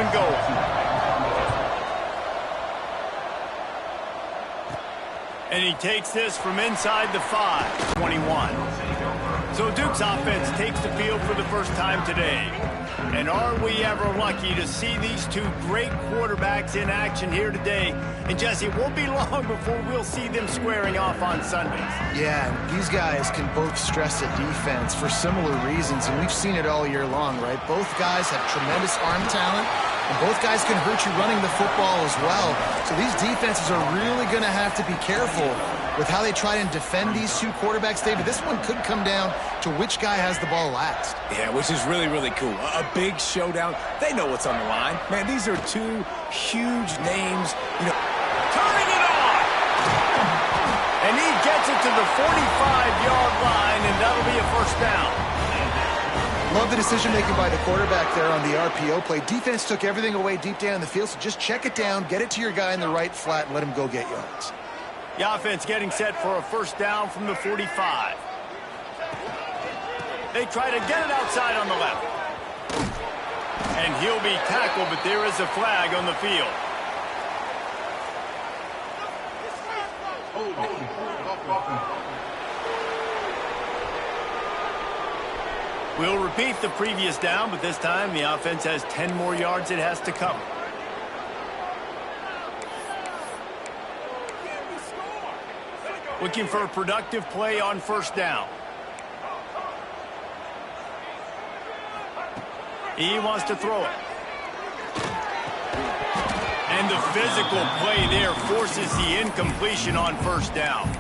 and goal. And he takes this from inside the 5, 21. So Duke's offense takes the field for the first time today. And are we ever lucky to see these two great quarterbacks in action here today? And Jesse, it won't be long before we'll see them squaring off on Sundays. Yeah, these guys can both stress a defense for similar reasons, and we've seen it all year long, right? Both guys have tremendous arm talent, and both guys can hurt you running the football as well. So these defenses are really going to have to be careful with how they try and defend these two quarterbacks, David. This one could come down to which guy has the ball last. Yeah, which is really, really cool. A big showdown. They know what's on the line. Man, these are two huge names. You know, turning it on! And he gets it to the 45-yard line, and that'll be a first down. Love the decision-making by the quarterback there on the RPO play. Defense took everything away deep down in the field, so just check it down, get it to your guy in the right flat, and let him go get yards. The offense getting set for a first down from the 45. They try to get it outside on the left. And he'll be tackled, but there is a flag on the field. We'll repeat the previous down, but this time the offense has 10 more yards it has to cover. Looking for a productive play on first down. He wants to throw it. And the physical play there forces the incompletion on first down.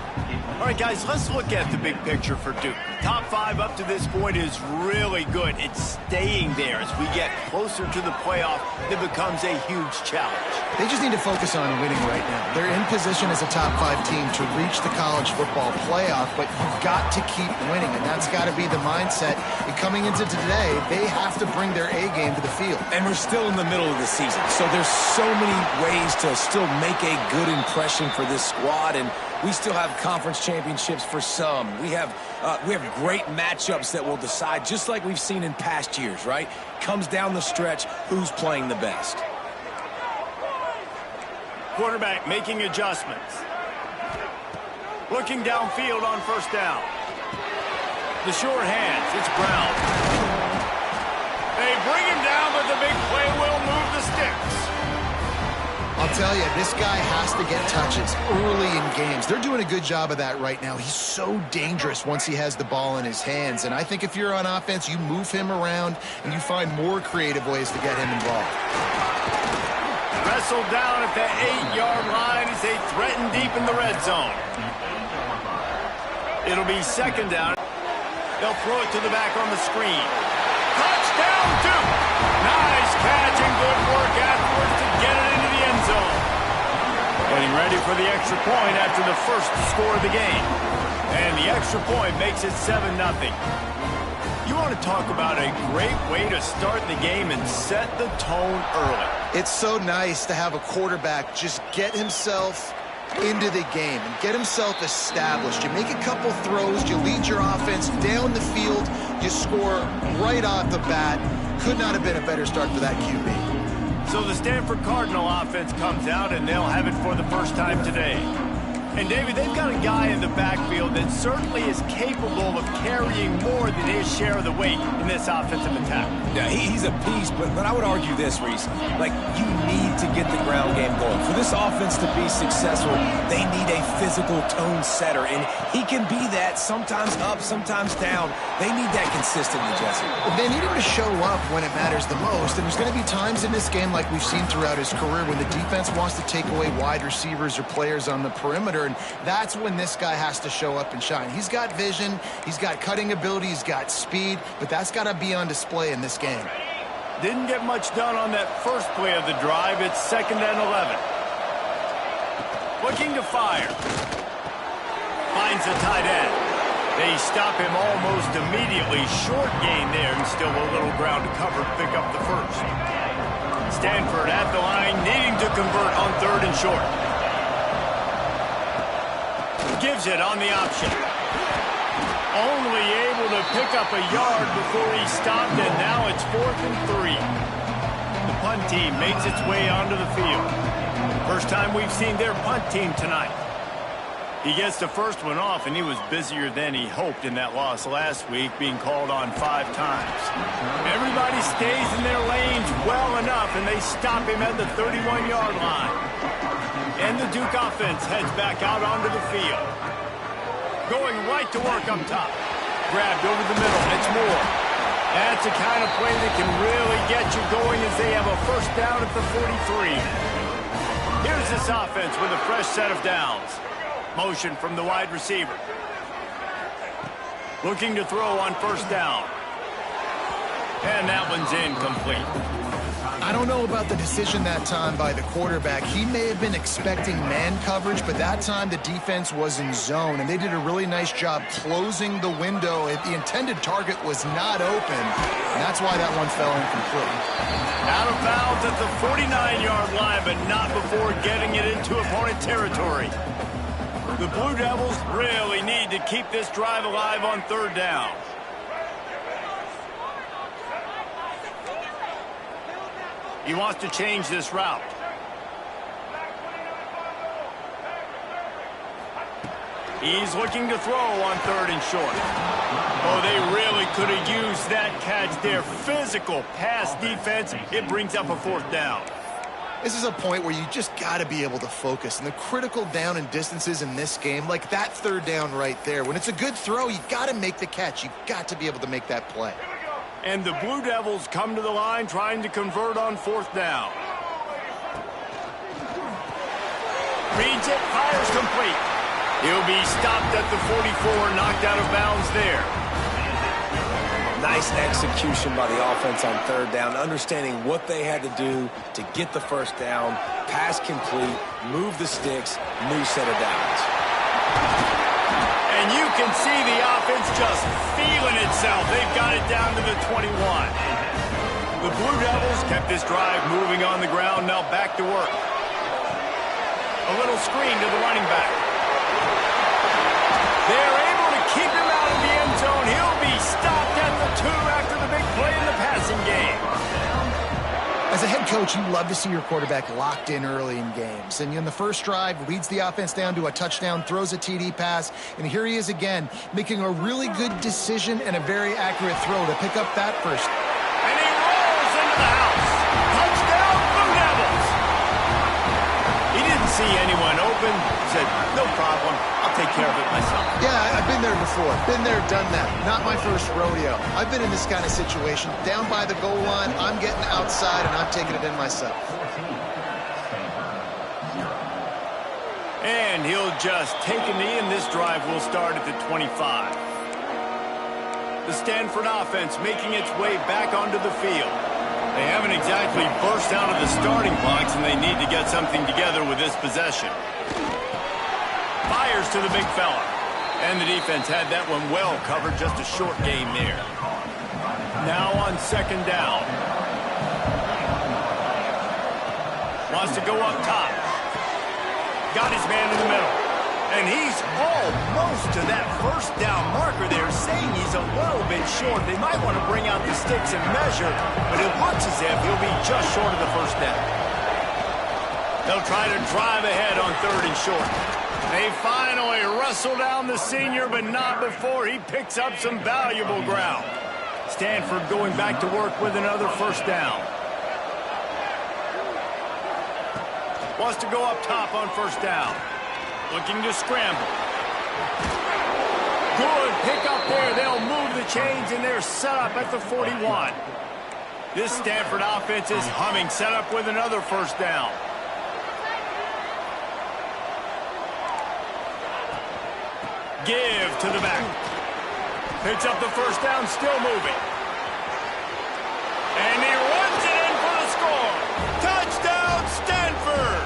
All right, guys, let's look at the big picture for Duke. Top 5 up to this point is really good. It's staying there. As we get closer to the playoff, it becomes a huge challenge. They just need to focus on winning right now. They're in position as a top 5 team to reach the college football playoff, but you've got to keep winning, and that's got to be the mindset. And coming into today, they have to bring their A game to the field. And we're still in the middle of the season, so there's so many ways to still make a good impression for this squad, and we still have conference championships for some. We have great matchups that will decide, just like we've seen in past years, right? Comes down the stretch, who's playing the best. Quarterback making adjustments. Looking downfield on first down. The short hands, it's Brown. They bring him down, but the big play will move the sticks. I'll tell you, this guy has to get touches early in games. They're doing a good job of that right now. He's so dangerous once he has the ball in his hands. And I think if you're on offense, you move him around and you find more creative ways to get him involved. Wrestled down at the 8-yard line as they threaten deep in the red zone. It'll be second down. They'll throw it to the back on the screen. Touchdown, Duke! Nice catch and good work afterwards to get it into the end zone. Getting ready for the extra point after the first score of the game. And the extra point makes it 7-0. You want to talk about a great way to start the game and set the tone early. It's so nice to have a quarterback just get himself into the game and get himself established. You make a couple throws, you lead your offense down the field, you score right off the bat. Could not have been a better start for that QB. So the Stanford Cardinal offense comes out, and they'll have it for the first time today. And, David, they've got a guy in the backfield that certainly is capable of carrying more than his share of the weight in this offensive attack. Yeah, he's a piece, but I would argue this, Reese. Like, you need to get the ground game going. For this offense to be successful, they need a physical tone setter, and he can be that, sometimes up, sometimes down. They need that consistently, Jesse. Well, they need him to show up when it matters the most, and there's going to be times in this game like we've seen throughout his career when the defense wants to take away wide receivers or players on the perimeter, and that's when this guy has to show up and shine. He's got vision, he's got cutting ability, he's got speed, but that's got to be on display in this game. Didn't get much done on that first play of the drive. It's 2nd and 11. Looking to fire. Finds the tight end. They stop him almost immediately. Short gain there, and still a little ground to cover to pick up the first. Stanford at the line, needing to convert on 3rd and short. Gives it on the option. Only able to pick up a yard before he stopped, and now it's 4th and 3. The punt team makes its way onto the field. First time we've seen their punt team tonight. He gets the first one off, and he was busier than he hoped in that loss last week, being called on 5 times. Everybody stays in their lanes well enough, and they stop him at the 31-yard line. And the Duke offense heads back out onto the field. Going right to work up top. Grabbed over the middle. It's Moore. That's the kind of play that can really get you going as they have a first down at the 43. Here's this offense with a fresh set of downs. Motion from the wide receiver. Looking to throw on first down. And that one's incomplete. I don't know about the decision that time by the quarterback. He may have been expecting man coverage, but that time the defense was in zone, and they did a really nice job closing the window. The intended target was not open, and that's why that one fell incomplete. Out of bounds at the 49-yard line, but not before getting it into opponent territory. The Blue Devils really need to keep this drive alive on third down. He wants to change this route. He's looking to throw on 3rd and short. Oh, they really could have used that catch there. Physical pass defense. It brings up a 4th down. This is a point where you just got to be able to focus. And the critical down and distances in this game, like that 3rd down right there, when it's a good throw, you got to make the catch. You've got to be able to make that play. And the Blue Devils come to the line trying to convert on 4th down. Reads it, fires complete. He'll be stopped at the 44, knocked out of bounds there. Nice execution by the offense on 3rd down, understanding what they had to do to get the first down, pass complete, move the sticks, new set of downs. And you can see the offense just feeling itself. They've got it down to the 21. The Blue Devils kept this drive moving on the ground, now back to work. A little screen to the running back. They're able to keep him out of the end zone. He'll be stopped at the 2 after the big play in the passing game. As a head coach, you love to see your quarterback locked in early in games. And in the first drive, leads the offense down to a touchdown, throws a TD pass, and here he is again, making a really good decision and a very accurate throw to pick up that first. And he rolls into the house. Touchdown, Blue Devils. He didn't see anyone open. Said, no problem. I'll take care of it myself. Yeah, I've been there before. Been there, done that. Not my first rodeo. I've been in this kind of situation. Down by the goal line, I'm getting outside, and I'm taking it in myself. And he'll just take a knee, and this drive will start at the 25. The Stanford offense making its way back onto the field. They haven't exactly burst out of the starting blocks, and they need to get something together with this possession. Fires to the big fella. And the defense had that one well covered, just a short game there. Now on 2nd down. Wants to go up top. Got his man in the middle. And he's almost to that first down marker there, saying he's a little bit short. They might want to bring out the sticks and measure, but it looks as if he'll be just short of the first down. They'll try to drive ahead on 3rd and short. They finally wrestle down the senior, but not before he picks up some valuable ground. Stanford going back to work with another first down. Wants to go up top on first down. Looking to scramble. Good pick up there. They'll move the chains, and they're set up at the 41. This Stanford offense is humming, set up with another first down. Give to the back. Picks up the first down, still moving. And he runs it in for the score. Touchdown, Stanford!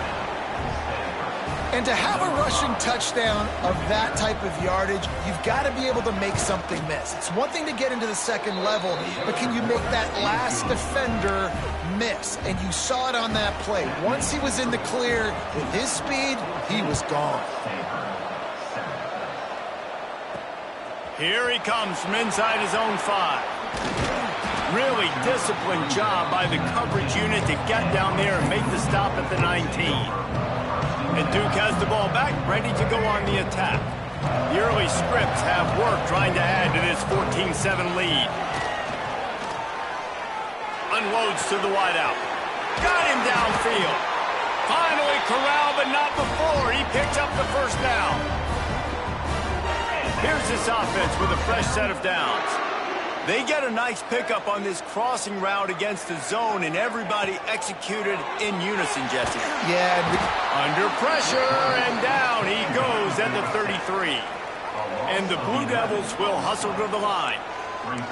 And to have a rushing touchdown of that type of yardage, you've got to be able to make something miss. It's one thing to get into the 2nd level, but can you make that last defender miss? And you saw it on that play. Once he was in the clear, with his speed, he was gone. Here he comes from inside his own 5. Really disciplined job by the coverage unit to get down there and make the stop at the 19. And Duke has the ball back, ready to go on the attack. The early scripts have worked trying to add to this 14-7 lead. Unloads to the wideout. Got him downfield. Finally corralled, but not before. He picks up the first down. Here's this offense with a fresh set of downs. They get a nice pickup on this crossing route against the zone, and everybody executed in unison, Jesse. Yeah. Under pressure, and down he goes at the 33. And the Blue Devils will hustle to the line.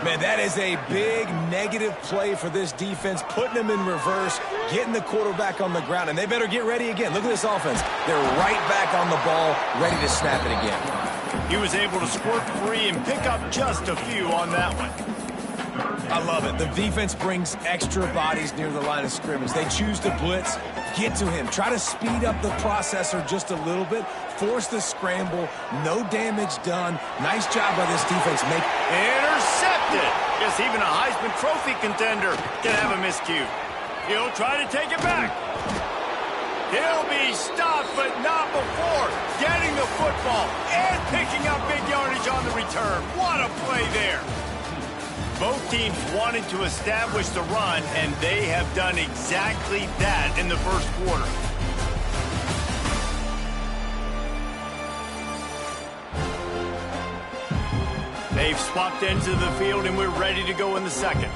Man, that is a big negative play for this defense, putting them in reverse, getting the quarterback on the ground, and they better get ready again. Look at this offense. They're right back on the ball, ready to snap it again. He was able to squirt free and pick up just a few on that one. I love it. The defense brings extra bodies near the line of scrimmage. They choose to blitz, get to him, try to speed up the processor just a little bit, force the scramble, no damage done. Nice job by this defense. Intercepted. Guess even a Heisman Trophy contender can have a miscue. He'll try to take it back. He'll be stopped, but not before getting the football and picking up big yardage on the return. What a play there. Both teams wanted to establish the run, and they have done exactly that in the first quarter. They've swapped ends of the field, and we're ready to go in the second.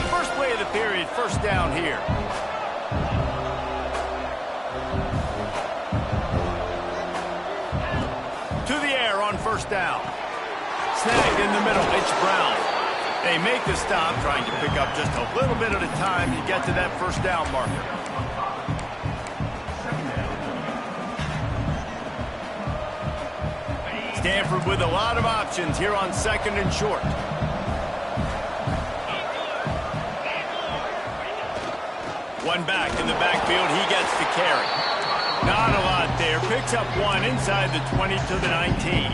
First play of the period, first down here. To the air on first down. Snagged in the middle, it's Brown. They make the stop, trying to pick up just a little bit at a time to get to that first down marker. Stanford with a lot of options here on second and short. One back in the backfield, he gets the carry. Not a lot there. Picks up one inside the 20 to the 19.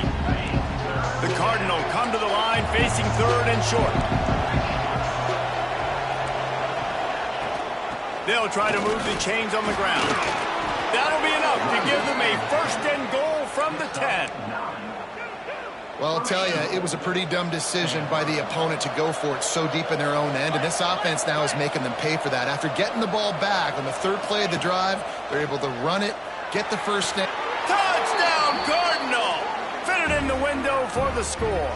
The Cardinal come to the line facing third and short. They'll try to move the chains on the ground. That'll be enough to give them a first and goal from the 10. Well, I'll tell you, it was a pretty dumb decision by the opponent to go for it so deep in their own end, and this offense now is making them pay for that. After getting the ball back on the third play of the drive, they're able to run it, get the first down. Touchdown, Cardinal! Fitted in the window for the score.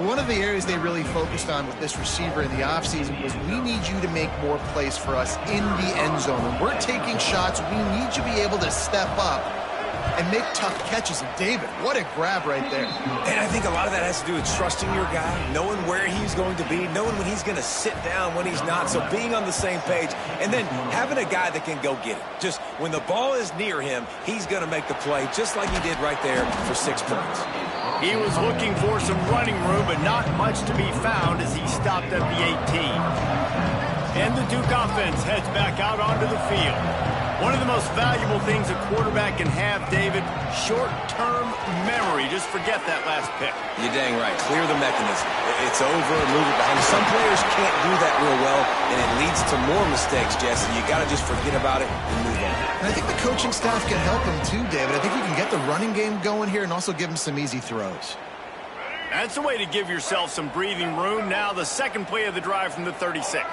One of the areas they really focused on with this receiver in the offseason was we need you to make more plays for us in the end zone. When we're taking shots, we need you to be able to step up and make tough catches. And David, what a grab right there. And I think a lot of that has to do with trusting your guy, knowing where he's going to be, knowing when he's going to sit down, when he's not. So being on the same page, and then having a guy that can go get it. Just when the ball is near him, he's going to make the play, just like he did right there for 6 points. He was looking for some running room, but not much to be found as he stopped at the 18. And the Duke offense heads back out onto the field. One of the most valuable things a quarterback can have, David, short-term memory. Just forget that last pick. You're dang right. Clear the mechanism. It's over and move it behind. Some players can't do that real well, and it leads to more mistakes, Jesse. You got to just forget about it and move on. And I think the coaching staff can help him too, David. I think you can get the running game going here and also give him some easy throws. That's a way to give yourself some breathing room. Now the second play of the drive from the 36.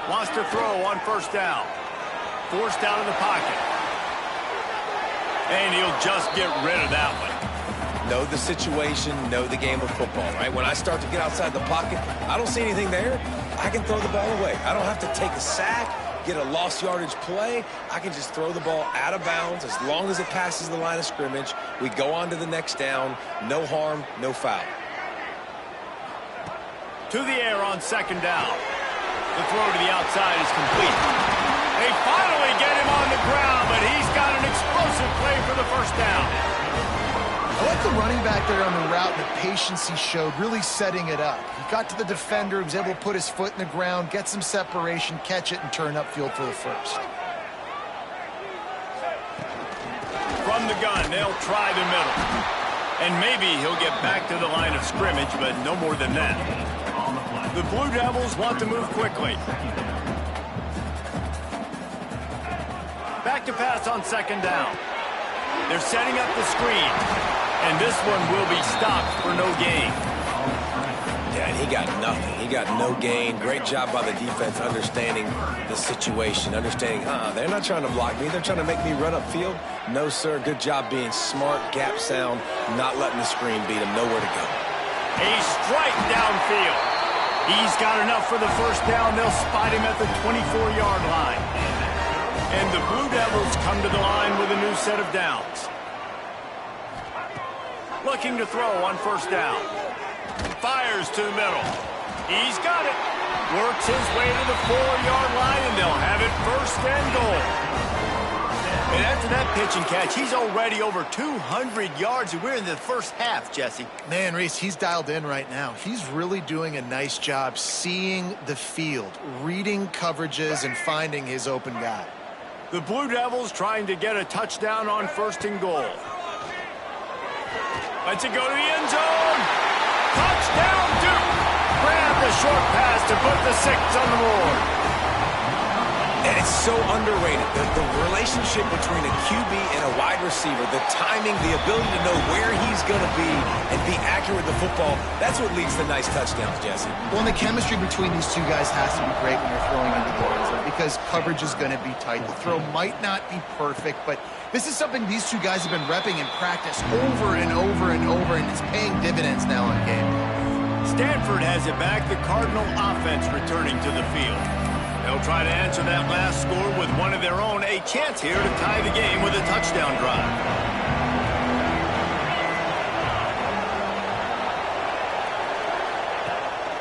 Wants to throw on first down. Forced out of the pocket. And he'll just get rid of that one. Know the situation, know the game of football, right? When I start to get outside the pocket, I don't see anything there, I can throw the ball away. I don't have to take a sack, get a lost yardage play. I can just throw the ball out of bounds as long as it passes the line of scrimmage. We go on to the next down. No harm, no foul. To the air on second down. The throw to the outside is complete. They finally get him on the ground, but he's got an explosive play for the first down. I like the running back there on the route and the patience he showed, really setting it up. He got to the defender, he was able to put his foot in the ground, get some separation, catch it, and turn upfield for the first. the gun. They'll try the middle. And maybe he'll get back to the line of scrimmage, but no more than that. The Blue Devils want to move quickly. Back to pass on second down. They're setting up the screen. And this one will be stopped for no gain. Yeah, and he got nothing. He got no gain. Great job by the defense understanding the situation, understanding, they're not trying to block me. They're trying to make me run upfield. No, sir. Good job being smart, gap sound, not letting the screen beat him. Nowhere to go. A strike downfield. He's got enough for the first down. They'll spot him at the 24-yard line. And the Blue Devils come to the line with a new set of downs. Looking to throw on first down. Fires to the middle. He's got it. Works his way to the 4-yard line, and they'll have it first and goal. And after that pitch and catch, he's already over 200 yards, and we're in the first half, Jesse. Man, Reese, he's dialed in right now. He's really doing a nice job seeing the field, reading coverages, and finding his open guy. The Blue Devils trying to get a touchdown on first and goal. Lets it go to the end zone. Touchdown, Duke. Grab the short pass to put the 6 on the board. And it's so underrated. The relationship between a QB and a wide receiver, the timing, the ability to know where he's going to be and be accurate with the football, that's what leads to nice touchdowns, Jesse. Well, and the chemistry between these two guys has to be great when you're throwing into the end zone because coverage is going to be tight. The throw might not be perfect, but this is something these two guys have been repping in practice over and over and over, and it's paying dividends now on game day. Stanford has it back. The Cardinal offense returning to the field. They'll try to answer that last score with one of their own. A chance here to tie the game with a touchdown drive.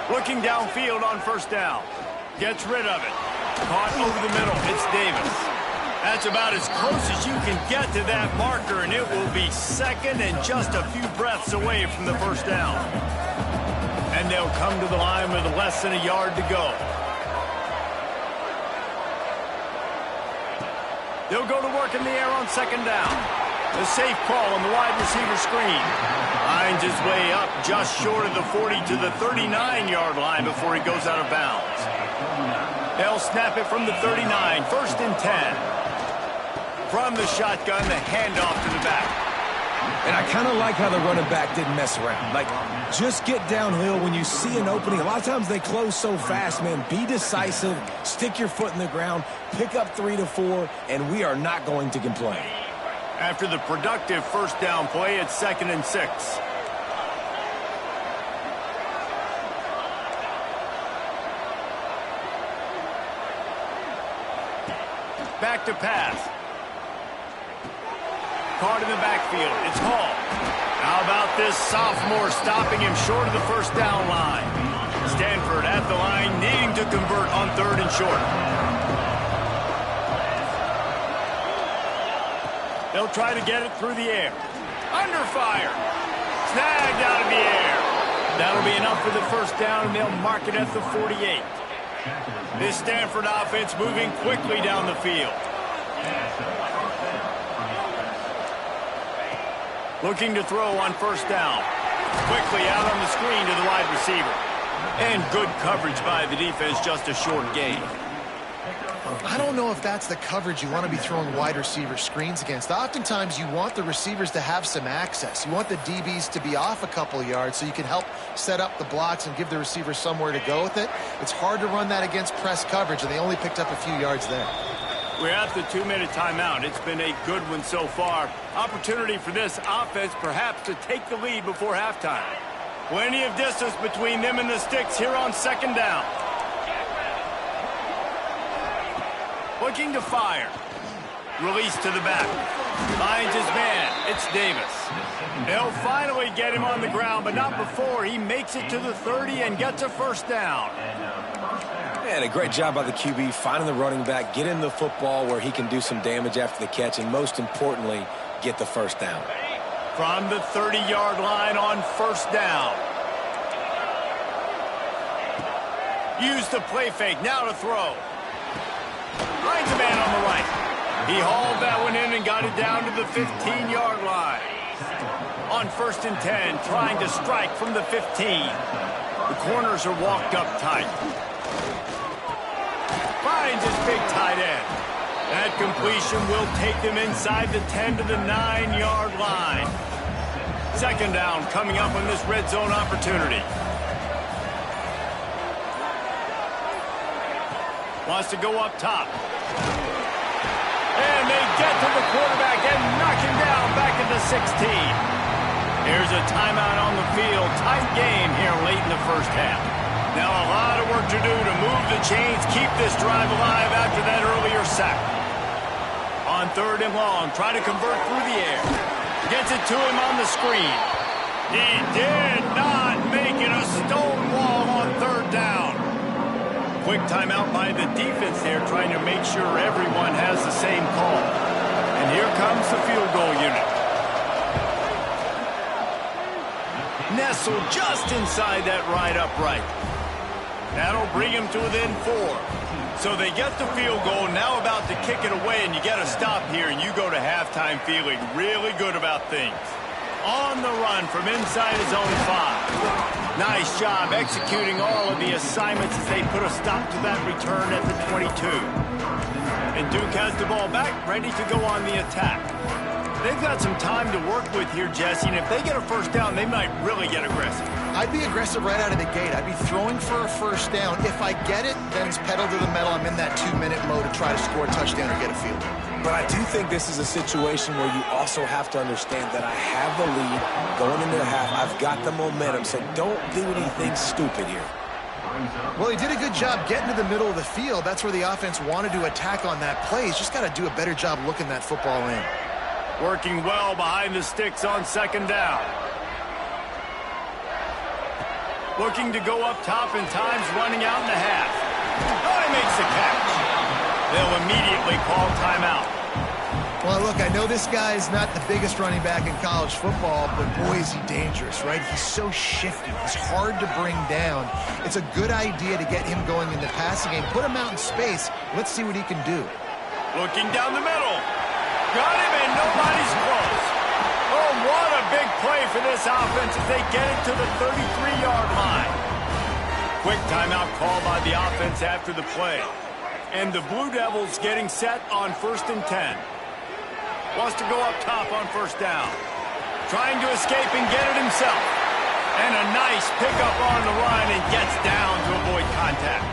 Looking downfield on first down. Gets rid of it. Caught over the middle. It's Davis. That's about as close as you can get to that marker, and it will be second and just a few breaths away from the first down. And they'll come to the line with less than a yard to go. They'll go to work in the air on second down. A safe call on the wide receiver screen. Finds his way up just short of the 40 to the 39-yard line before he goes out of bounds. They'll snap it from the 39, first and 10. From the shotgun, the handoff to the back. And I kind of like how the running back didn't mess around. Like, just get downhill when you see an opening. A lot of times they close so fast, man. Be decisive, stick your foot in the ground, pick up 3 to 4, and we are not going to complain. After the productive first down play, it's 2nd and 6. Back to pass. Caught in the backfield. It's Hall. How about this sophomore stopping him short of the first down line? Stanford at the line, needing to convert on 3rd and short. They'll try to get it through the air. Under fire. Snagged out of the air. That'll be enough for the first down, and they'll mark it at the 48. This Stanford offense moving quickly down the field. Looking to throw on first down. Quickly out on the screen to the wide receiver. And good coverage by the defense, just a short gain. I don't know if that's the coverage you want to be throwing wide receiver screens against. Oftentimes, you want the receivers to have some access. You want the DBs to be off a couple of yards so you can help set up the blocks and give the receivers somewhere to go with it. It's hard to run that against press coverage, and they only picked up a few yards there. We're at the 2-minute timeout. It's been a good one so far. Opportunity for this offense perhaps to take the lead before halftime. Plenty of distance between them and the sticks here on second down. Looking to fire. Release to the back. Finds his man. It's Davis. They'll finally get him on the ground, but not before he makes it to the 30 and gets a first down. And a great job by the QB finding the running back, getting the football where he can do some damage after the catch, and most importantly, get the first down. From the 30-yard line on first down. Use the play fake. Now to throw. Finds a man on the right. He hauled that one in and got it down to the 15-yard line. On 1st and 10, trying to strike from the 15. The corners are walked up tight. Finds his big tight end. That completion will take them inside the 10 to the 9-yard line. 2nd down coming up on this red zone opportunity. Wants to go up top. And they get to the quarterback and knock him down back at the 16. Here's a timeout on the field. Tight game here late in the first half. Now a lot of work to do to move the chains, keep this drive alive after that earlier sack. On 3rd and long, try to convert through the air. Gets it to him on the screen. He did not make it a stone wall on 3rd down. Quick timeout by the defense there, trying to make sure everyone has the same call. And here comes the field goal unit. Nestled just inside that right upright. That'll bring him to within 4. So they get the field goal, now about to kick it away, and you got to stop here, and you go to halftime feeling really good about things. On the run from inside his own 5. Nice job executing all of the assignments as they put a stop to that return at the 22. And Duke has the ball back, ready to go on the attack. They've got some time to work with here, Jesse, and if they get a 1st down, they might really get aggressive. I'd be aggressive right out of the gate. I'd be throwing for a 1st down. If I get it, then it's pedal to the metal. I'm in that 2-minute mode to try to score a touchdown or get a field. But I do think this is a situation where you also have to understand that I have the lead going into the half. I've got the momentum, so don't do anything stupid here. Well, he did a good job getting to the middle of the field. That's where the offense wanted to attack on that play. He's just got to do a better job looking that football in. Working well behind the sticks on 2nd down. Looking to go up top, and time's running out in the half. Oh, he makes the catch. They'll immediately call timeout. Well, look, I know this guy's not the biggest running back in college football, but boy, is he dangerous, right? He's so shifty. He's hard to bring down. It's a good idea to get him going in the passing game. Put him out in space. Let's see what he can do. Looking down the middle. Got him, and nobody's close. Oh, what a big play for this offense as they get it to the 33-yard line. Quick timeout call by the offense after the play. And the Blue Devils getting set on 1st and 10. Wants to go up top on 1st down. Trying to escape and get it himself. And a nice pickup on the run and gets down to avoid contact.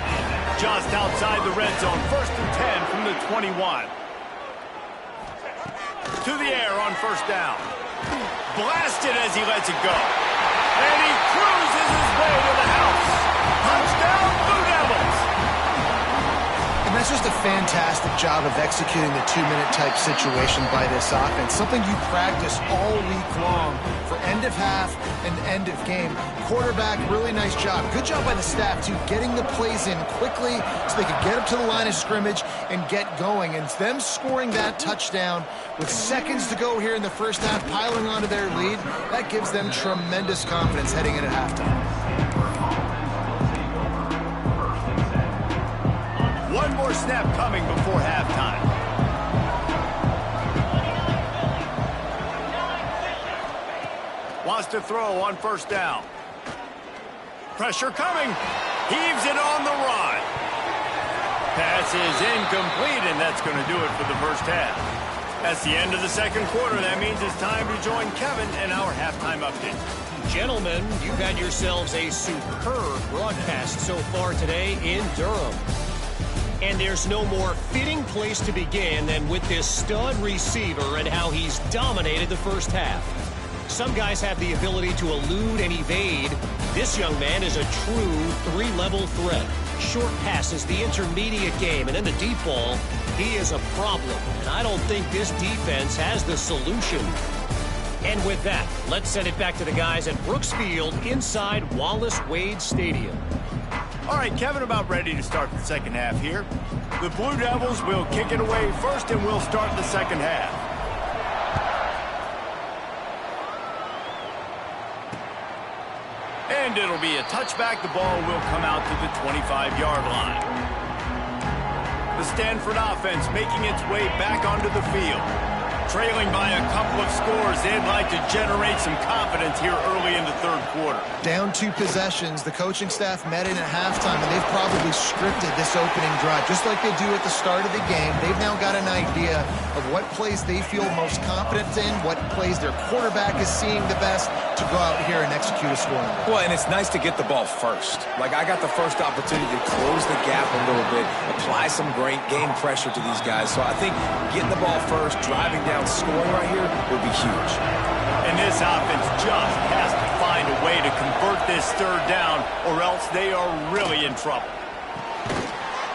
Just outside the red zone, 1st and 10 from the 21. To the air on 1st down. Blasted as he lets it go. And he cruises his way to the house. Touchdown, Blue Devils. And that's just a fantastic job of executing the 2-minute type situation by this offense. Something you practice all week long for end of half and end of game. Quarterback, really nice job. Good job by the staff, too, getting the plays in quickly so they could get up to the line of scrimmage and get going. And them scoring that touchdown with seconds to go here in the first half, piling onto their lead, that gives them tremendous confidence heading into halftime. One more snap coming before halftime. Wants to throw on 1st down. Pressure coming. Heaves it on the run. Pass is incomplete, and that's going to do it for the first half. That's the end of the 2nd quarter. That means it's time to join Kevin in our halftime update. Gentlemen, you've had yourselves a superb broadcast so far today in Durham. And there's no more fitting place to begin than with this stud receiver and how he's dominated the first half. Some guys have the ability to elude and evade. This young man is a true 3-level threat. Short passes, the intermediate game, and then the deep ball, he is a problem. And I don't think this defense has the solution. And with that, let's send it back to the guys at Brooks Field inside Wallace Wade Stadium. All right, Kevin, about ready to start the 2nd half here. The Blue Devils will kick it away first, and we'll start the 2nd half. And it'll be a touchback. The ball will come out to the 25-yard line. The Stanford offense making its way back onto the field. Trailing by a couple of scores, they'd like to generate some confidence here early in the third quarter. Down 2 possessions, the coaching staff met in at halftime, and they've probably scripted this opening drive. Just like they do at the start of the game, they've now got an idea of what plays they feel most confident in, what plays their quarterback is seeing the best to go out here and execute a scoring. Well, and it's nice to get the ball first. Like, I got the first opportunity to close the gap a little bit, apply some great game pressure to these guys. So I think getting the ball first, driving down, scoring right here will be huge. And this offense just has to find a way to convert this third down, or else they are really in trouble.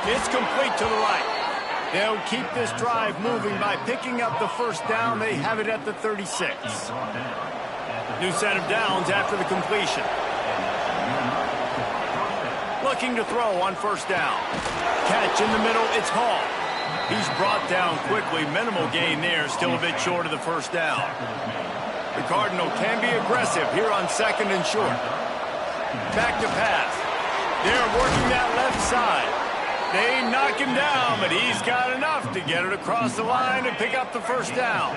It's complete to the right. They'll keep this drive moving by picking up the first down. They have it at the 36. New set of downs after the completion. Looking to throw on first down. Catch in the middle, it's Hall. He's brought down quickly. Minimal gain there, still a bit short of the first down. The Cardinal can be aggressive here on second and short. Back to pass. They're working that left side. They knock him down, but he's got enough to get it across the line and pick up the first down.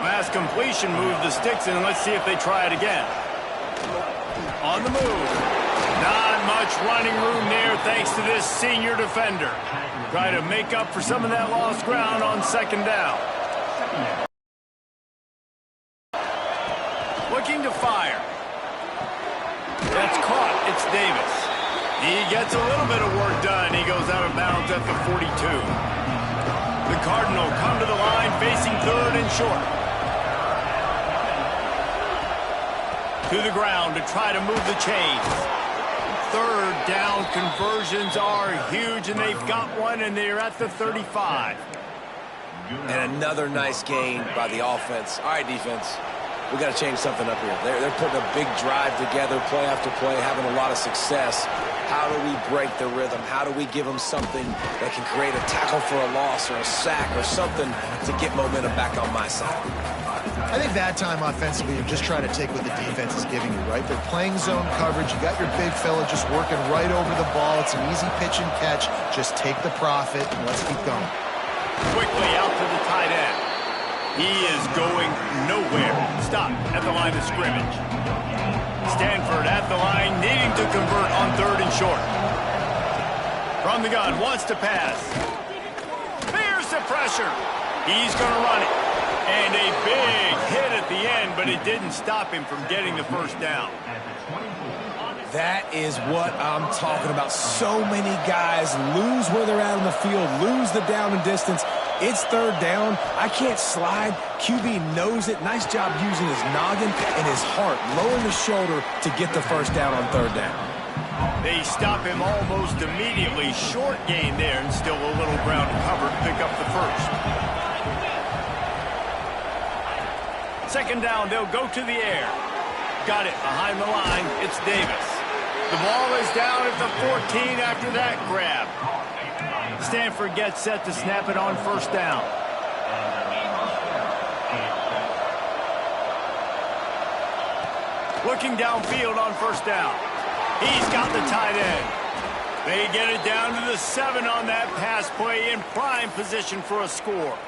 Last completion moved the sticks in. Let's see if they try it again. On the move. Not much running room there thanks to this senior defender. Try to make up for some of that lost ground on second down. Looking to fire. That's caught. It's Davis. He gets a little bit of work done. He goes out of bounds at the 42. The Cardinal come to the line facing third and short. To the ground to try to move the chains. Third down conversions are huge, and they've got one, and they're at the 35. And another nice gain by the offense. All right, defense, we got to change something up here. They're putting a big drive together, play after play, having a lot of success. How do we break the rhythm? How do we give them something that can create a tackle for a loss or a sack or something to get momentum back on my side? I think that time offensively, you're just trying to take what the defense is giving you, right? They're playing zone coverage. You got your big fella just working right over the ball. It's an easy pitch and catch. Just take the profit and let's keep going. Quickly out to the tight end. He is going nowhere. Stop at the line of scrimmage. Stanford at the line, needing to convert on third and short. From the gun, wants to pass. There's the pressure. He's going to run it. And a big hit at the end, but it didn't stop him from getting the first down. That is what I'm talking about. So many guys lose where they're at on the field, lose the down and distance. It's third down. I can't slide. QB knows it. Nice job using his noggin and his heart, lowering the shoulder to get the first down on third down. They stop him almost immediately. Short gain there, and still a little ground to cover to pick up the first. Second down, they'll go to the air. Got it behind the line. It's Davis. The ball is down at the 14 after that grab. Stanford gets set to snap it on first down. Looking downfield on first down. He's got the tight end. They get it down to the 7 on that pass play, in prime position for a score.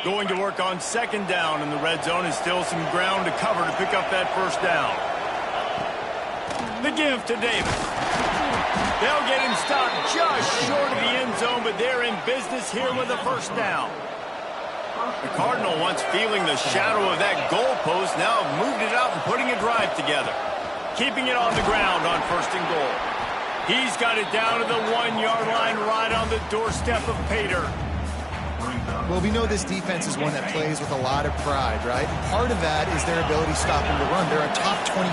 Going to work on second down in the red zone, and still some ground to cover to pick up that first down. The give to Davis. They'll get him stopped just short of the end zone, but they're in business here with a first down. The Cardinal, once feeling the shadow of that goalpost, now moved it out and putting a drive together. Keeping it on the ground on first and goal. He's got it down to the 1-yard line, right on the doorstep of Pater. Well, we know this defense is one that plays with a lot of pride, right? Part of that is their ability stopping the run. They're a top 25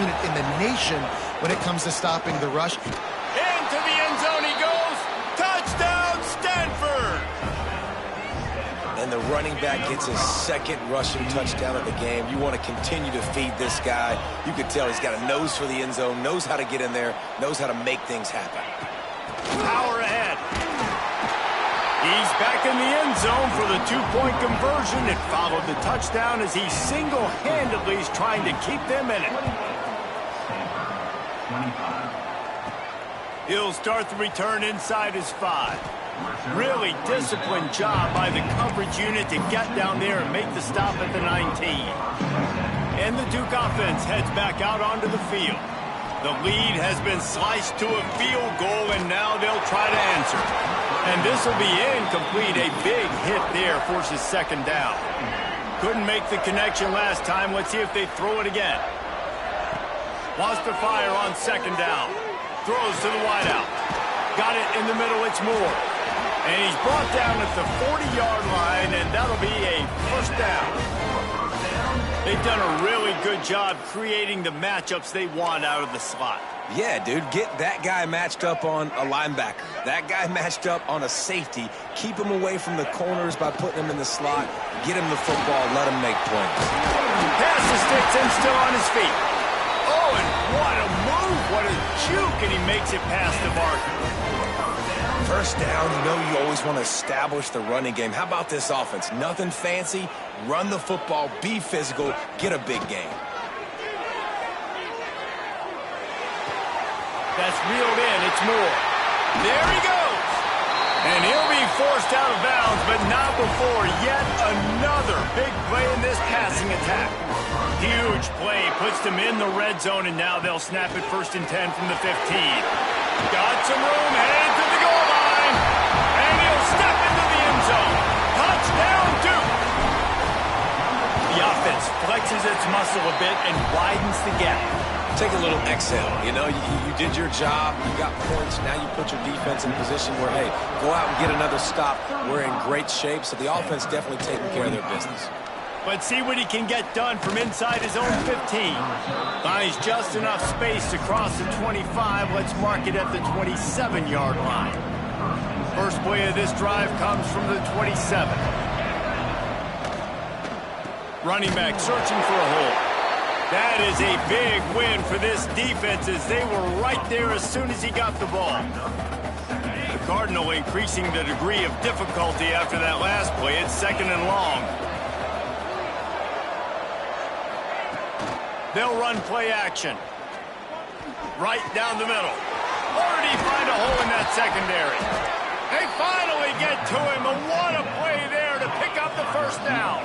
unit in the nation when it comes to stopping the rush. Into the end zone he goes. Touchdown, Stanford! And the running back gets his second rushing touchdown of the game. You want to continue to feed this guy. You can tell he's got a nose for the end zone, knows how to get in there, knows how to make things happen. Power ahead. He's back in the end zone for the two-point conversion. It followed the touchdown as he single-handedly is trying to keep them in it. He'll start the return inside his 5. Really disciplined job by the coverage unit to get down there and make the stop at the 19. And the Duke offense heads back out onto the field. The lead has been sliced to a field goal, and now they'll try to answer. And this will be incomplete. A big hit there forces second down. Couldn't make the connection last time. Let's see if they throw it again. Wants to fire on second down. Throws to the wideout. Got it in the middle. It's Moore. And he's brought down at the 40-yard line, and that'll be a first down. They've done a really good job creating the matchups they want out of the slot. Yeah, dude, get that guy matched up on a linebacker. That guy matched up on a safety. Keep him away from the corners by putting him in the slot. Get him the football. Let him make plays. Pass the sticks and still on his feet. Oh, and what a move. What a juke, and he makes it past the marker. First down, you know you always want to establish the running game. How about this offense? Nothing fancy. Run the football, be physical, get a big gain. That's reeled in. It's Moore. There he goes. And he'll be forced out of bounds, but not before yet another big play in this passing attack. Huge play puts them in the red zone, and now they'll snap it 1st and 10 from the 15. Got some room, headed to the goal line, and he'll step into the end zone. Touchdown, Duke! The offense flexes its muscle a bit and widens the gap. Take a little exhale. You know, you did your job. You got points. Now you put your defense in position where, hey, go out and get another stop. We're in great shape, so the offense definitely taking care of their business. Let's see what he can get done from inside his own 15. Finds just enough space to cross the 25. Let's mark it at the 27-yard line. First play of this drive comes from the 27. Running back searching for a hole. That is a big win for this defense as they were right there as soon as he got the ball. The Cardinal increasing the degree of difficulty after that last play. It's 2nd and long. They'll run play action. Right down the middle. Or did he find a hole in that secondary? They finally get to him, and what a play there to pick up the first down.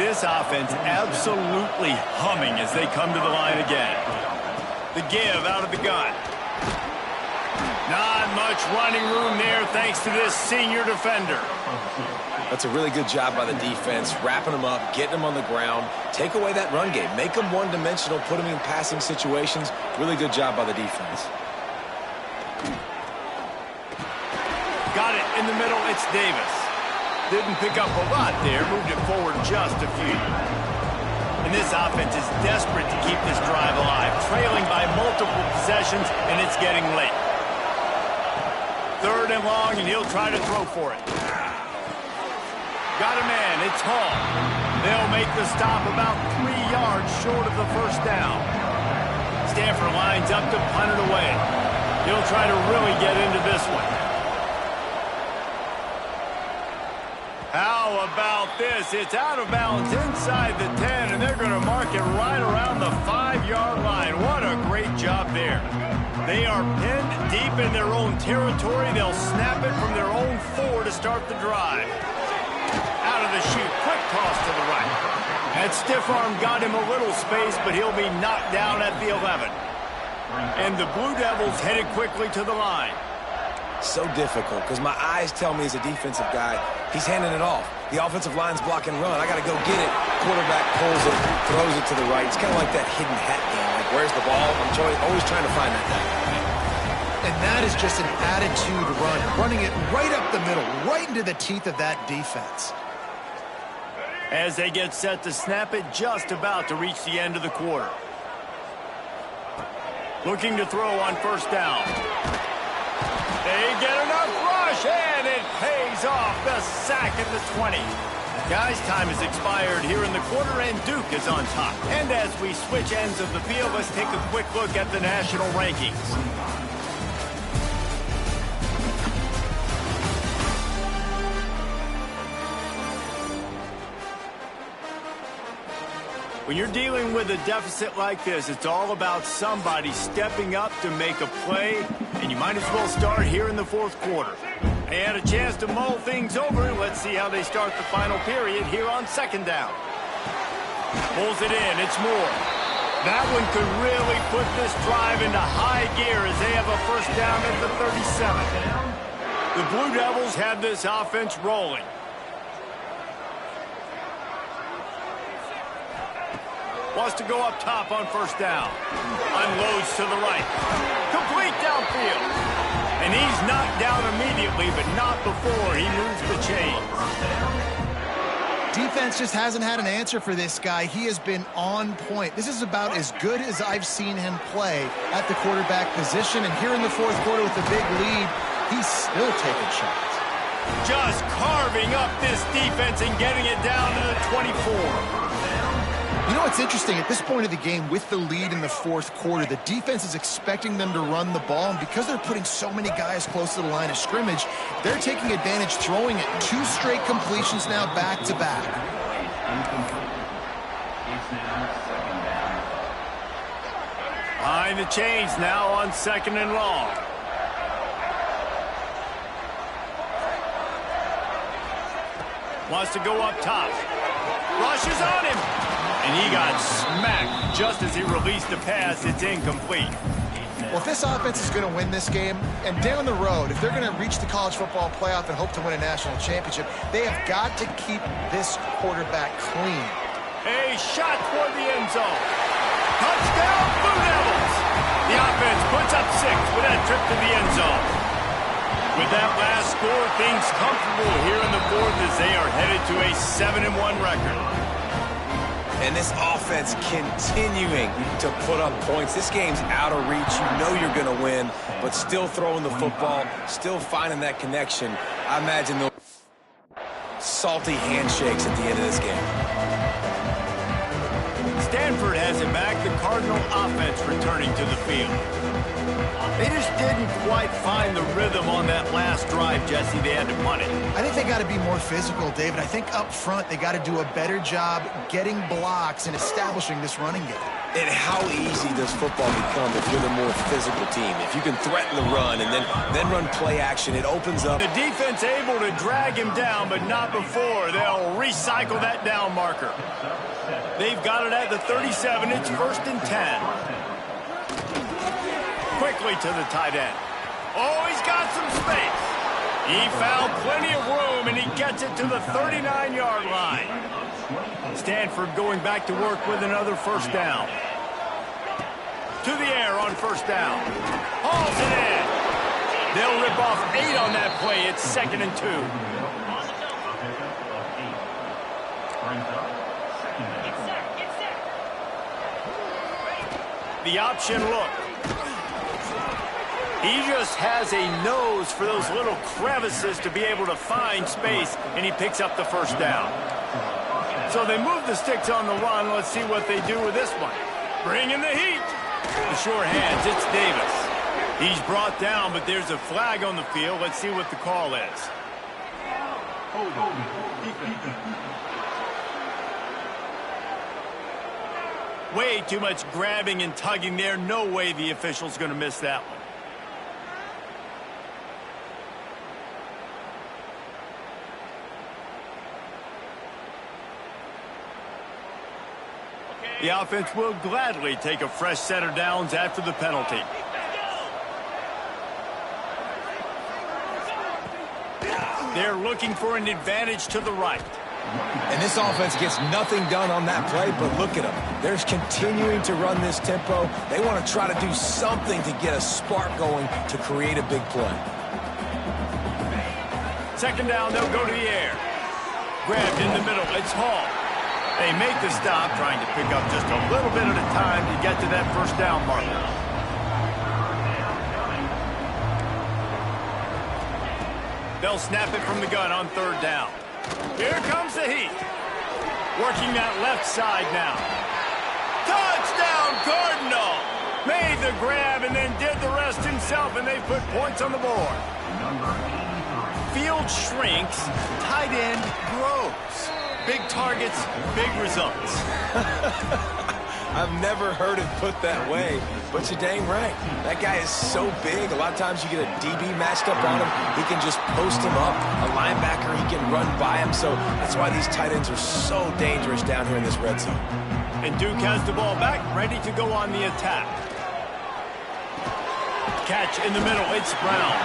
This offense absolutely humming as they come to the line again. The give out of the gun. Not much running room there thanks to this senior defender. That's a really good job by the defense, wrapping them up, getting them on the ground. Take away that run game. Make them one-dimensional, put them in passing situations. Really good job by the defense. Got it in the middle. It's Davis. Didn't pick up a lot there. Moved it forward just a few. And this offense is desperate to keep this drive alive. Trailing by multiple possessions, and it's getting late. 3rd and long, and he'll try to throw for it. Got a man. It's Hall. They'll make the stop about 3 yards short of the first down. Stanford lines up to punt it away. He'll try to really get into this one. How about this? It's out of bounds inside the 10, and they're going to mark it right around the 5-yard line. What a great job there. They are pinned deep in their own territory. They'll snap it from their own 4 to start the drive. Out of the chute, quick toss to the right. That stiff arm got him a little space, but he'll be knocked down at the 11. And the Blue Devils headed quickly to the line. So difficult, because my eyes tell me as a defensive guy, he's handing it off. The offensive line's block and run. I got to go get it. Quarterback pulls it, throws it to the right. It's kind of like that hidden hat game. Like, where's the ball? I'm always trying to find that guy. And that is just an attitude run, running it right up the middle, right into the teeth of that defense. As they get set to snap it, just about to reach the end of the quarter. Looking to throw on first down. They get enough rush, and it pays off. The sack at the 20. Guys, time has expired here in the quarter, and Duke is on top. And as we switch ends of the field, let's take a quick look at the national rankings. When you're dealing with a deficit like this, it's all about somebody stepping up to make a play, and you might as well start here in the fourth quarter. They had a chance to mull things over. Let's see how they start the final period here on second down. Pulls it in. It's Moore. That one could really put this drive into high gear as they have a first down at the 37. The Blue Devils have this offense rolling. Wants to go up top on first down. Unloads to the right. Complete downfield. And he's knocked down immediately, but not before he moves the chains. Defense just hasn't had an answer for this guy. He has been on point. This is about as good as I've seen him play at the quarterback position. And here in the fourth quarter with a big lead, he's still taking shots. Just carving up this defense and getting it down to the 24. You know what's interesting? At this point of the game, with the lead in the fourth quarter, the defense is expecting them to run the ball, and because they're putting so many guys close to the line of scrimmage, they're taking advantage, throwing it 2 straight completions now back-to-back. Behind the chains now on second and long. Wants to go up top. Rushes on him. And he got smacked just as he released the pass. It's incomplete. Well, if this offense is going to win this game, and down the road, if they're going to reach the college football playoff and hope to win a national championship, they have got to keep this quarterback clean. A shot toward the end zone. Touchdown, Blue Devils. The offense puts up 6 with that trip to the end zone. With that last score, things comfortable here in the fourth as they are headed to a 7-1 record. And this offense continuing to put up points. This game's out of reach. You know you're going to win, but still throwing the football, still finding that connection. I imagine those salty handshakes at the end of this game. Stanford has it back. The Cardinal offense returning to the field. They just didn't quite find the rhythm on that last drive, Jesse. They had to punt it. I think they got to be more physical, David. I think up front they got to do a better job getting blocks and establishing this running game. And how easy does football become if you're the more physical team? If you can threaten the run and then run play action, it opens up. The defense able to drag him down, but not before. They'll recycle that down marker. They've got it at the 37. It's 1st and 10. Quickly to the tight end. Oh, he's got some space. He found plenty of room, and he gets it to the 39-yard line. Stanford going back to work with another first down. To the air on first down. Hauls it in. They'll rip off 8 on that play. It's 2nd and 2. The option look. He just has a nose for those little crevices to be able to find space, and he picks up the first down. So they move the sticks on the run. Let's see what they do with this one. Bring in the heat. The sure hands, it's Davis. He's brought down, but there's a flag on the field. Let's see what the call is. Way too much grabbing and tugging there. No way the official's going to miss that one. The offense will gladly take a fresh set of downs after the penalty. They're looking for an advantage to the right. And this offense gets nothing done on that play, but look at them. They're continuing to run this tempo. They want to try to do something to get a spark going to create a big play. Second down, they'll go to the air. Grabbed in the middle, it's Hall. They make the stop, trying to pick up just a little bit at a time to get to that first down marker. They'll snap it from the gun on third down. Here comes the heat. Working that left side now. Touchdown, Cardinal! Made the grab and then did the rest himself, and they put points on the board. Field shrinks, tight end grows. big targets, big results. I've never heard it put that way, but you're dang right. That guy is so big. A lot of times you get a DB matched up on him. He can just post him up. A linebacker, he can run by him. So that's why these tight ends are so dangerous down here in this red zone. And Duke has the ball back, ready to go on the attack. Catch in the middle, it's Brown.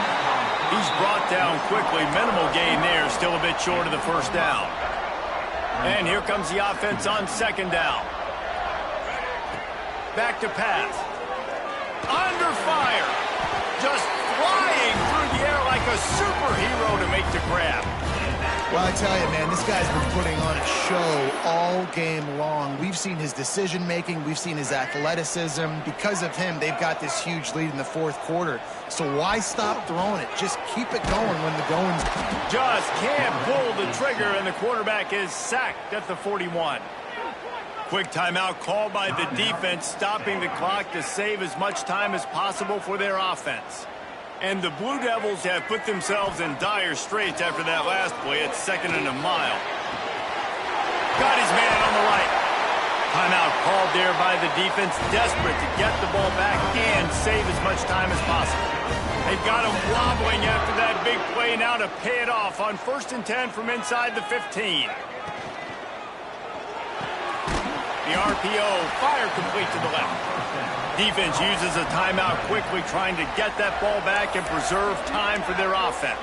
He's brought down quickly. Minimal gain there, still a bit short of the first down. And here comes the offense on second down. Back to pass. Under fire. Just flying through the air like a superhero to make the grab. Well, I tell you, man, this guy's been putting on a show all game long. We've seen his decision-making. We've seen his athleticism. Because of him, they've got this huge lead in the fourth quarter. So why stop throwing it? Just keep it going when the going's... Just can't pull the trigger, and the quarterback is sacked at the 41. Quick timeout called by the defense, stopping the clock to save as much time as possible for their offense. And the Blue Devils have put themselves in dire straits after that last play at 2nd and a mile. Got his man on the right. Timeout called there by the defense, desperate to get the ball back and save as much time as possible. They've got him wobbling after that big play now to pay it off on 1st and 10 from inside the 15. The RPO, fire complete to the left. Defense uses a timeout quickly, trying to get that ball back and preserve time for their offense.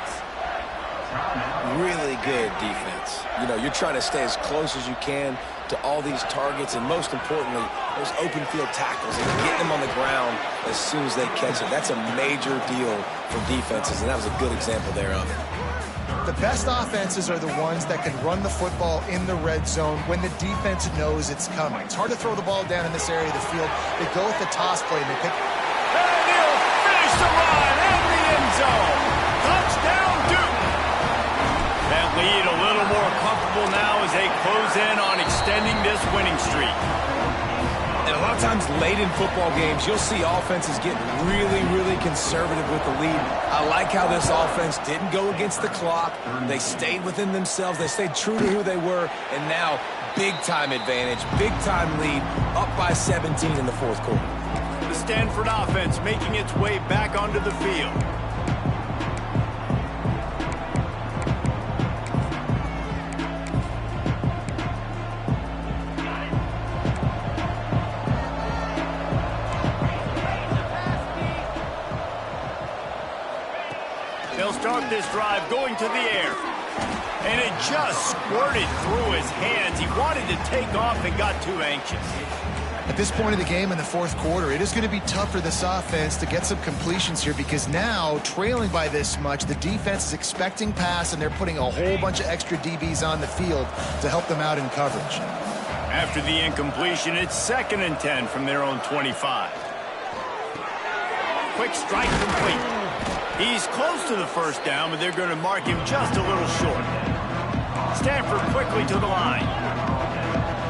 Really good defense. You know, you're trying to stay as close as you can to all these targets, and most importantly, those open field tackles, and getting them on the ground as soon as they catch it. That's a major deal for defenses, and that was a good example thereof. The best offenses are the ones that can run the football in the red zone when the defense knows it's coming. It's hard to throw the ball down in this area of the field. They go with the toss play, and they pick... And he'll finish the run in the end zone. Touchdown, Duke. That lead a little more comfortable now as they close in on extending this winning streak. And a lot of times late in football games, you'll see offenses get really, really conservative with the lead. I like how this offense didn't go against the clock. They stayed within themselves. They stayed true to who they were. And now, big-time advantage, big-time lead, up by 17 in the fourth quarter. The Stanford offense making its way back onto the field. They'll start this drive going to the air. And it just squirted through his hands. He wanted to take off and got too anxious. At this point of the game in the fourth quarter, it is going to be tough for this offense to get some completions here because now, trailing by this much, the defense is expecting pass, and they're putting a whole bunch of extra DBs on the field to help them out in coverage. After the incompletion, it's 2nd and 10 from their own 25. Quick strike complete. He's close to the first down, but they're going to mark him just a little short. Stanford quickly to the line.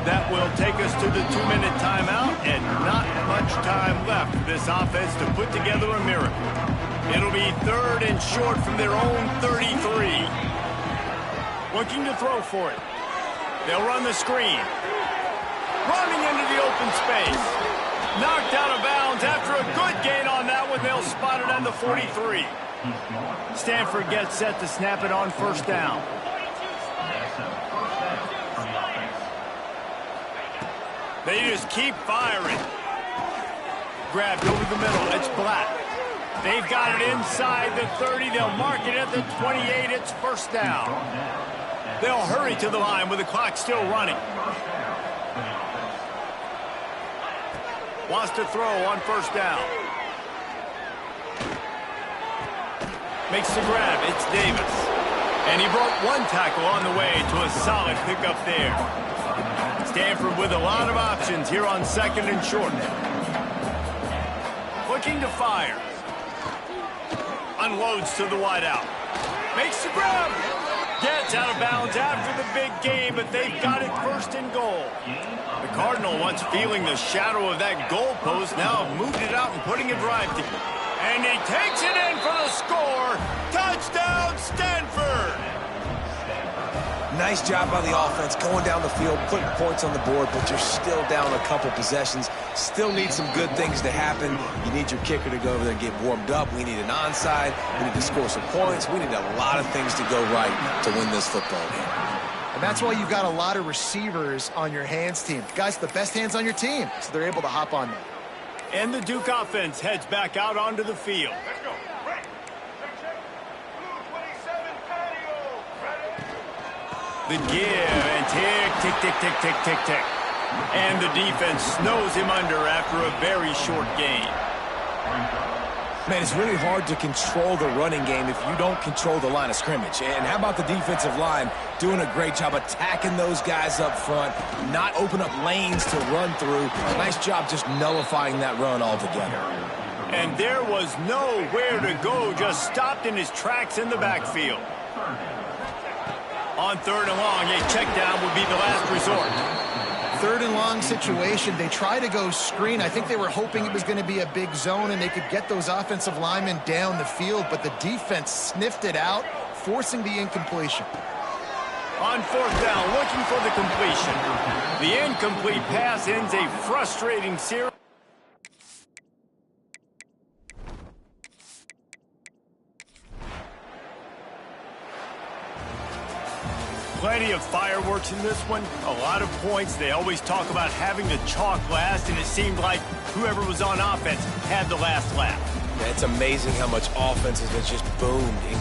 That will take us to the 2-minute timeout, and not much time left for this offense to put together a miracle. It'll be 3rd and short from their own 33. Looking to throw for it. They'll run the screen. Running into the open space. Knocked out of bounds after a good gain on that one. They'll spot it on the 43. Stanford gets set to snap it on 1st down. They just keep firing. Grabbed over the middle. It's Black. They've got it inside the 30. They'll mark it at the 28. It's 1st down. They'll hurry to the line with the clock still running. Wants to throw on 1st down. Makes the grab. It's Davis. And he broke one tackle on the way to a solid pickup there. Stanford with a lot of options here on 2nd and short. Looking to fire. Unloads to the wideout. Makes the grab. Gets out of bounds after the big game, but they've got it 1st and goal. The Cardinal, once feeling the shadow of that goalpost, now moved it out and putting a drive together. And he takes it in for the score. Touchdown, Stanford! Nice job by the offense going down the field, putting points on the board, but you're still down a couple possessions. Still need some good things to happen. You need your kicker to go over there and get warmed up. We need an onside. We need to score some points. We need a lot of things to go right to win this football game. And that's why you've got a lot of receivers on your hands team. Guys, the best hands on your team, so they're able to hop on them. And the Duke offense heads back out onto the field. The give and tick, tick, tick, tick, tick, tick, tick. And the defense snows him under after a very short gain. Man, it's really hard to control the running game if you don't control the line of scrimmage. And how about the defensive line doing a great job attacking those guys up front, not open up lanes to run through. Nice job just nullifying that run altogether. And there was nowhere to go, just stopped in his tracks in the backfield. On 3rd and long, a check down would be the last resort. 3rd and long situation. They try to go screen. I think they were hoping it was going to be a big zone and they could get those offensive linemen down the field, but the defense sniffed it out, forcing the incompletion. On 4th down, looking for the completion. The incomplete pass ends a frustrating series. Plenty of fireworks in this one, a lot of points. They always talk about having the chalk last, and it seemed like whoever was on offense had the last laugh. Yeah, it's amazing how much offense has just boomed in